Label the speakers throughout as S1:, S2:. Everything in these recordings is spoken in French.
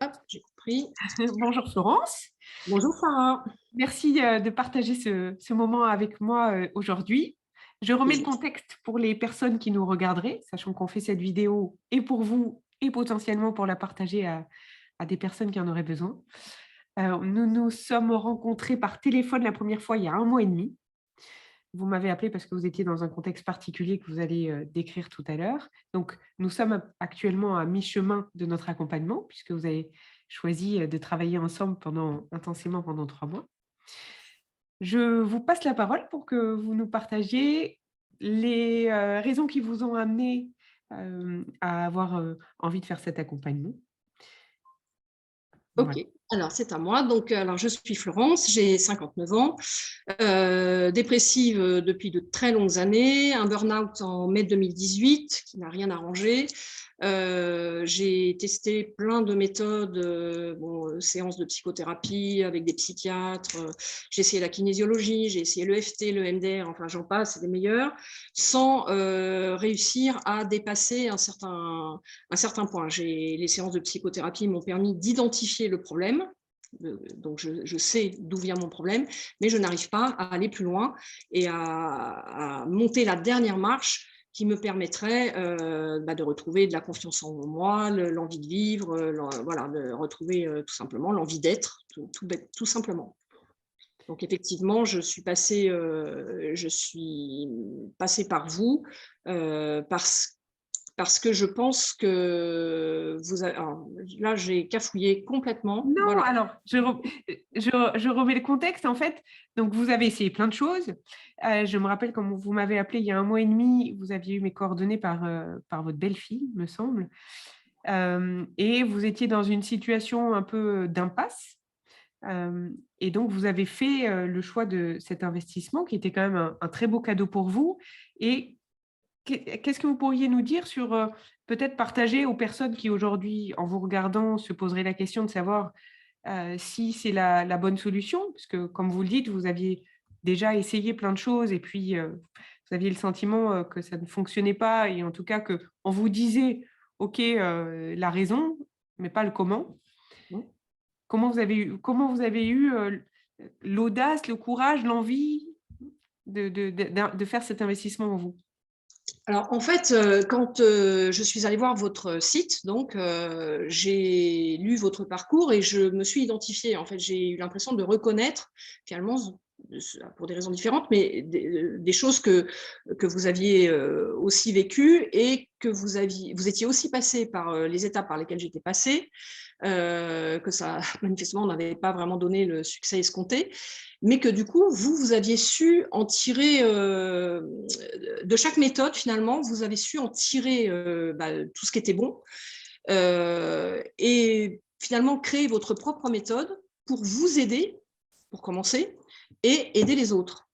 S1: Hop, j'ai compris.
S2: Bonjour Florence,
S1: Bonjour Sarah.
S2: merci de partager ce moment avec moi aujourd'hui. Je remets le
S1: Plaisir.
S2: contexte pour les personnes qui nous regarderaient, sachant qu'on fait cette vidéo et pour vous et potentiellement pour la partager à des personnes qui en auraient besoin. Nous nous sommes rencontrés par téléphone la première fois il y a 1 mois et demi. Vous m'avez appelé parce que vous étiez dans un contexte particulier que vous allez décrire tout à l'heure. Donc, nous sommes actuellement à mi-chemin de notre accompagnement puisque vous avez choisi de travailler ensemble intensément pendant 3 mois. Je vous passe la parole pour que vous nous partagiez les raisons qui vous ont amené à avoir envie de faire cet accompagnement.
S1: Ok,
S2: Voilà.
S1: alors c'est à moi. Donc, alors, je suis Florence, j'ai 59 ans, dépressive depuis de très longues années, un burn-out en mai 2018 qui n'a rien arrangé. J'ai testé plein de méthodes, séances de psychothérapie avec des psychiatres, j'ai essayé la kinésiologie, j'ai essayé l'EFT, le MDR, enfin j'en passe, c'est des meilleurs, sans réussir à dépasser un certain point. Les séances de psychothérapie m'ont permis d'identifier le problème, donc je sais d'où vient mon problème, mais je n'arrive pas à aller plus loin et à monter la dernière marche qui me permettrait de retrouver de la confiance en moi, l'envie de vivre, voilà, de retrouver tout simplement l'envie d'être, tout simplement. Donc effectivement, je suis passée par vous parce que je pense que vous avez… Alors, là, j'ai cafouillé complètement.
S2: Non,
S1: Voilà.
S2: alors je remets le contexte en fait. Donc vous avez essayé plein de choses. Je me rappelle quand vous m'avez appelé il y a 1 mois et demi, vous aviez eu mes coordonnées par votre belle-fille, me semble, et vous étiez dans une situation un peu d'impasse, et donc vous avez fait, le choix de cet investissement qui était quand même un très beau cadeau pour vous. Et qu'est-ce que vous pourriez nous dire sur, peut-être partager aux personnes qui aujourd'hui, en vous regardant, se poseraient la question de savoir si c'est la bonne solution, parce que comme vous le dites, vous aviez déjà essayé plein de choses et puis vous aviez le sentiment que ça ne fonctionnait pas et en tout cas qu'on vous disait, OK, la raison, mais pas le comment. Comment vous avez eu l'audace, le courage, l'envie de faire cet investissement en vous?
S1: Alors, en fait, quand je suis allée voir votre site, donc, j'ai lu votre parcours et je me suis identifiée. En fait, j'ai eu l'impression de reconnaître, finalement, pour des raisons différentes, mais des choses que vous aviez aussi vécues et que vous étiez aussi passé par les étapes par lesquelles j'étais passée, que ça, manifestement, n'avait pas vraiment donné le succès escompté, mais que du coup, vous aviez su en tirer, de chaque méthode, finalement, vous avez su en tirer tout ce qui était bon, et finalement créer votre propre méthode pour vous aider, pour commencer, et aider les autres.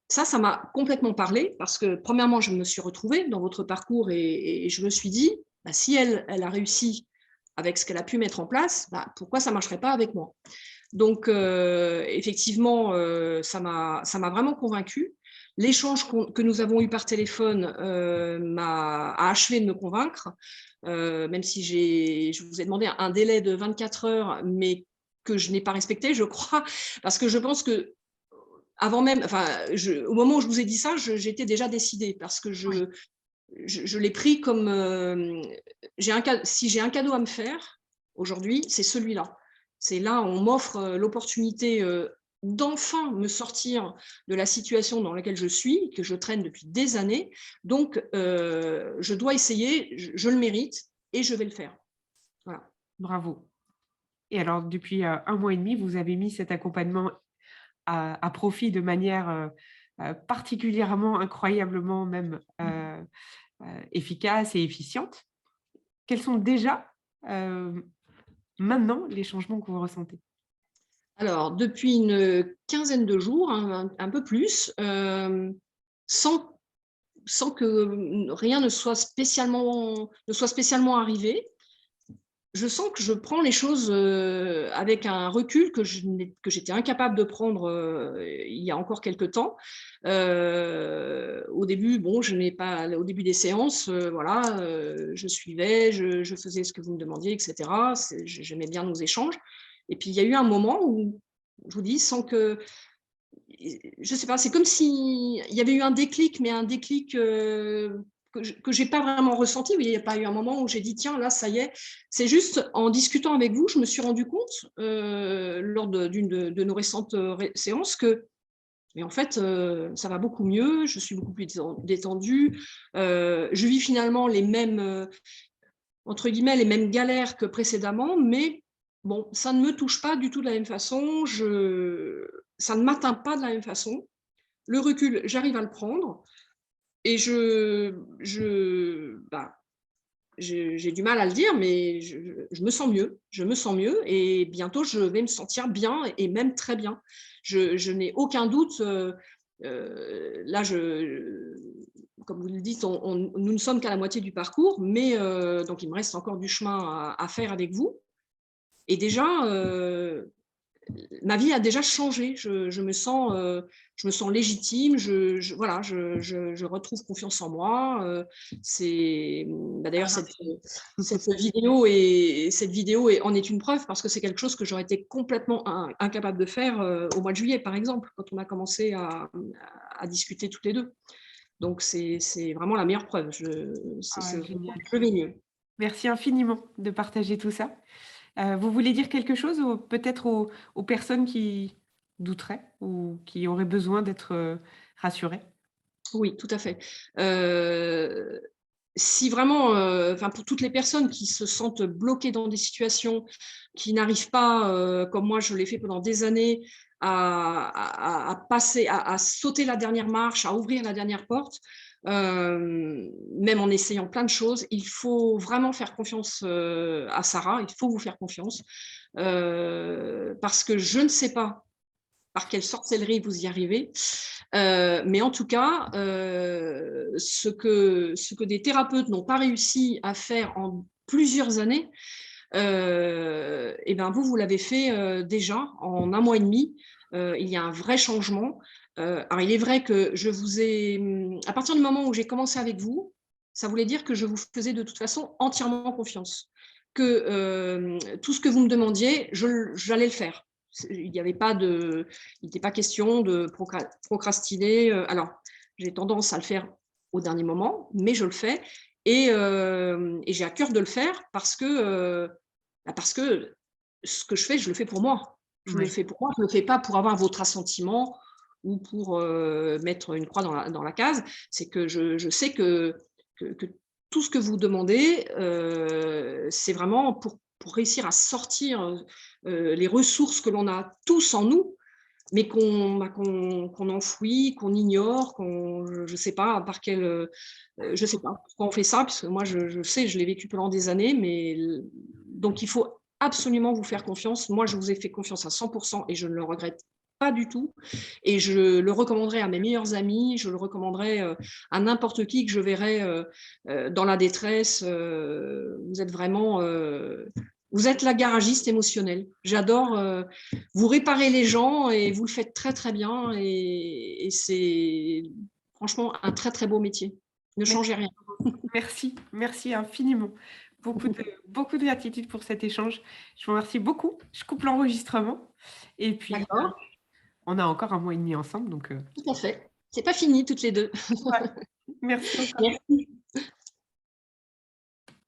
S1: Ça m'a complètement parlé parce que, premièrement, je me suis retrouvée dans votre parcours et je me suis dit, si elle a réussi avec ce qu'elle a pu mettre en place, pourquoi ça ne marcherait pas avec moi? Donc, effectivement, ça m'a vraiment convaincue. L'échange que nous avons eu par téléphone a achevé de me convaincre, même si je vous ai demandé un délai de 24 heures, mais que je n'ai pas respecté, je crois, parce que je pense que avant même, enfin, au moment où je vous ai dit ça, j'étais déjà décidée, parce que
S2: Oui.
S1: je l'ai pris comme si j'ai un cadeau à me faire aujourd'hui, c'est celui-là. C'est là où on m'offre l'opportunité d'enfin me sortir de la situation dans laquelle je suis, que je traîne depuis des années. Donc, je dois essayer, je le mérite et je vais le faire. Voilà.
S2: Bravo. Et alors depuis 1 mois et demi, vous avez mis cet accompagnement à profit de manière particulièrement, incroyablement même efficace et efficiente. Quels sont déjà maintenant les changements que vous ressentez?
S1: Alors, depuis une quinzaine de jours, hein, un peu plus, sans que rien ne soit spécialement arrivé. je sens que je prends les choses avec un recul que j'étais incapable de prendre il y a encore quelques temps. Au début, bon, au début des séances, voilà, je suivais, je faisais ce que vous me demandiez, etc. J'aimais bien nos échanges. Et puis, il y a eu un moment où, je vous dis, sans que, je sais pas, c'est comme s'il y avait eu un déclic, mais un déclic que j'ai pas vraiment ressenti. Oui, il n'y a pas eu un moment où j'ai dit, tiens, là, ça y est. C'est juste en discutant avec vous, je me suis rendu compte, lors d'une de nos récentes séances, que, mais en fait, ça va beaucoup mieux, je suis beaucoup plus détendue, je vis finalement les mêmes, entre guillemets, les mêmes galères que précédemment, mais bon, ça ne me touche pas du tout de la même façon, ça ne m'atteint pas de la même façon. Le recul, j'arrive à le prendre et bah, j'ai du mal à le dire, mais je me sens mieux. Je me sens mieux et bientôt, je vais me sentir bien et même très bien. Je n'ai aucun doute. Là, comme vous le dites, nous ne sommes qu'à la moitié du parcours, mais donc il me reste encore du chemin à faire avec vous. Et déjà, ma vie a déjà changé. Je me sens légitime. Voilà, je retrouve confiance en moi. D'ailleurs, cette vidéo en est une preuve parce que c'est quelque chose que j'aurais été complètement incapable de faire au mois de juillet, par exemple, quand on a commencé à discuter toutes les deux. Donc, c'est vraiment la meilleure preuve.
S2: Génial.
S1: Je vais mieux.
S2: Merci infiniment de partager tout ça. Vous voulez dire quelque chose peut-être aux personnes qui douteraient ou qui auraient besoin d'être rassurées?
S1: Oui, tout à fait. Si vraiment, pour toutes les personnes qui se sentent bloquées dans des situations, qui n'arrivent pas, comme moi je l'ai fait pendant des années, à passer, à sauter la dernière marche, à ouvrir la dernière porte, même en essayant plein de choses, il faut vraiment faire confiance à Sarah, il faut vous faire confiance, parce que je ne sais pas par quelle sorcellerie vous y arrivez. Mais en tout cas, ce que des thérapeutes n'ont pas réussi à faire en plusieurs années, et ben vous l'avez fait déjà en un mois et demi. Il y a un vrai changement. Alors, il est vrai que à partir du moment où j'ai commencé avec vous, ça voulait dire que je vous faisais de toute façon entièrement confiance. Que tout ce que vous me demandiez, j'allais le faire. Il n'était pas question de procrastiner. Alors, j'ai tendance à le faire au dernier moment, mais je le fais. Et j'ai à cœur de le faire parce que ce que je fais, je le fais pour moi. Je le fais pour moi, je ne le fais pas pour avoir votre assentiment ou pour mettre une croix dans la case. C'est que je sais que tout ce que vous demandez, c'est vraiment pour réussir à sortir les ressources que l'on a tous en nous, mais qu'on enfouit, qu'on ignore, je ne sais pas par quel, je sais pas pourquoi on fait ça, parce que moi je sais, je l'ai vécu pendant des années, mais donc il faut absolument vous faire confiance. Moi, je vous ai fait confiance à 100% et je ne le regrette pas du tout. Et je le recommanderais à mes meilleurs amis, je le recommanderais à n'importe qui que je verrais dans la détresse. Vous êtes vraiment... vous êtes la garagiste émotionnelle. J'adore. Vous réparez les gens et vous le faites très, très bien. Et c'est franchement un très, très beau métier. Ne changez rien.
S2: Merci infiniment. Beaucoup de gratitude pour cet échange. Je vous remercie beaucoup. Je coupe l'enregistrement. Et puis, on a encore un mois et demi ensemble. Donc,
S1: Tout à fait. C'est pas fini toutes les deux.
S2: Ouais. Merci encore.
S1: Merci.